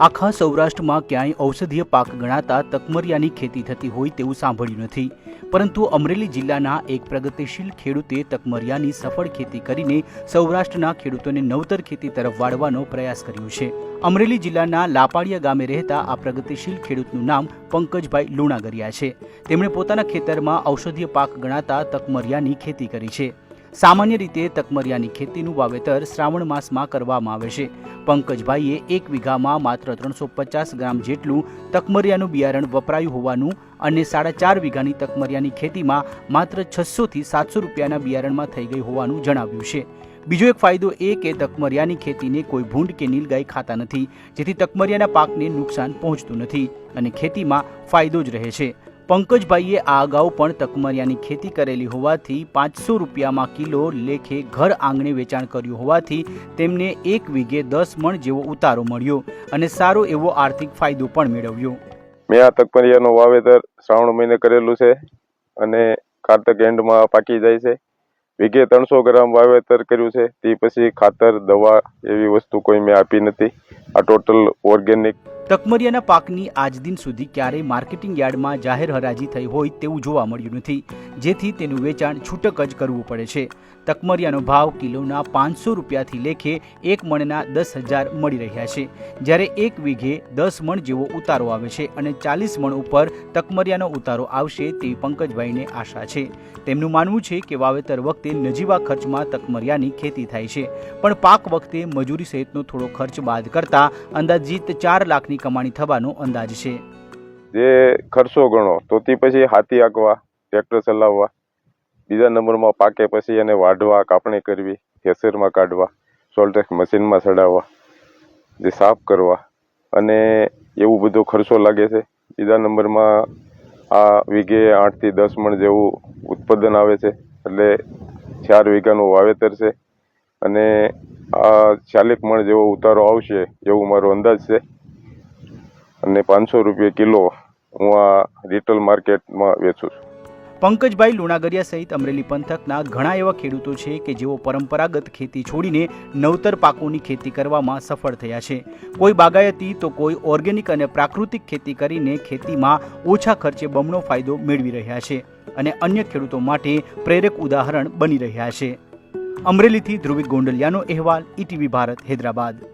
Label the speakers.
Speaker 1: આખા સૌરાષ્ટ્રમાં ક્યાંય ઔષધીય પાક ગણાતા તકમરિયાની ખેતી થતી હોય તેવું સાંભળ્યું નથી, પરંતુ અમરેલી જિલ્લાના એક પ્રગતિશીલ ખેડૂતે તકમરિયાની સફળ ખેતી કરીને સૌરાષ્ટ્રના ખેડૂતોને નવતર ખેતી તરફ વાળવાનો પ્રયાસ કર્યો છે। અમરેલી જિલ્લાના લાપાડિયા ગામે રહેતા આ પ્રગતિશીલ ખેડૂતનું નામ પંકજભાઈ લુણાગરિયા છે। તેમણે પોતાના ખેતરમાં ઔષધીય પાક ગણાતા તકમરિયાની ખેતી કરી છે। સામાન્ય રીતે તકમરિયાની ખેતીનું વાવેતર શ્રાવણ માસમાં કરવામાં આવે છે। પંકજભાઈએ 1 વીઘામાં માત્ર 350 ગ્રામ જેટલું તકમરિયાનું બિયારણ વપરાયું હોવાનું અને 4.5 વીઘાની તકમરિયાની ખેતીમાં માત્ર 600 થી 700 રૂપિયાના બિયારણમાં થઈ ગઈ હોવાનું જણાવ્યું છે। બીજો એક ફાયદો એ કે તકમરિયાની ખેતીને કોઈ ભૂંડ કે નીલગાય ખાતા નથી, જેથી તકમરિયાના પાકને નુકસાન પહોંચતું નથી અને ખેતીમાં ફાયદો જ રહે છે। પંકજભાઈએ આ અગાઉ પણ તકમરિયાની ખેતી કરેલી હોવાથી 500 રૂપિયામાં કિલો લેખે ઘર આંગણે વેચાણ કર્યું હોવાથી તેમને 1 વીઘે 10 મણ જેવો ઉતારો મળ્યો અને સારો એવો આર્થિક ફાયદો પણ મેળવ્યો।
Speaker 2: મેં આ તકમરિયાનું વાવેતર શ્રાવણ મહિને કરેલું છે અને કારતક એન્ડમાં પાકી જાય છે। વીઘે 300 ગ્રામ વાવેતર કર્યું છે। તે પછી ખાતર દવા એવી વસ્તુ કોઈ મેં આપી નથી। આ ટોટલ ઓર્ગેનિક।
Speaker 1: તકમરિયાના પાકની આજ દિન સુધી ક્યારેય માર્કેટિંગ યાર્ડમાં જાહેર હરાજી થઈ હોય તેવું જોવા મળ્યું નથી, જેથી તેનું વેચાણ છૂટક જ કરવું પડે છે। તકમરિયાનો ભાવ કિલોના 500 રૂપિયાથી લેખે 1 મણના 10,000 મળી રહ્યા છે, જ્યારે 1 વીઘે 10 મણ જેવો ઉતારો આવે છે અને 40 મણ ઉપર તકમરિયાનો ઉતારો આવશે તેવી પંકજભાઈને આશા છે। તેમનું માનવું છે કે વાવેતર વખતે નજીવા ખર્ચમાં તકમરિયાની ખેતી થાય છે, પણ પાક વખતે મજૂરી સહિતનો થોડો ખર્ચ બાદ કરતા અંદાજિત 4 લાખની કમાણી થવાનો અંદાજ છે।
Speaker 2: જે ખર્ચો ગણો તો તે પછી હાથી આંકવા, ટ્રેક્ટર ચલાવવા, બીજા નંબરમાં પાકે પછી એને વાઢવા, કાપણી કરવી, થેસરમાં કાઢવા, સોલ્ટેક્સ મશીનમાં ચડાવવા, જે સાફ કરવા અને એવું બધો ખર્ચો લાગે છે। બીજા નંબરમાં આ વીઘે 8 થી 10 મણ જેવું ઉત્પાદન આવે છે, એટલે 4 વીઘાનું વાવેતર છે અને આ 40 મણ જેવો ઉતારો આવશે એવું મારો અંદાજ છે અને 500 રૂપિયા કિલો હું આ રિટેલ માર્કેટમાં વેચું છું।
Speaker 1: પંકજભાઈ લુણાગરિયા સહિત અમરેલી પંથકના ઘણા એવા ખેડૂતો છે કે જેઓ પરંપરાગત ખેતી છોડીને નવતર પાકોની ખેતી કરવામાં સફળ થયા છે। કોઈ બાગાયતી તો કોઈ ઓર્ગેનિક અને પ્રાકૃતિક ખેતી કરીને ખેતીમાં ઓછા ખર્ચે બમણો ફાયદો મેળવી રહ્યા છે અને અન્ય ખેડૂતો માટે પ્રેરક ઉદાહરણ બની રહ્યા છે। અમરેલીથી ધ્રુવિક ગોંડલિયાનો અહેવાલ, ETV ભારત, હૈદરાબાદ।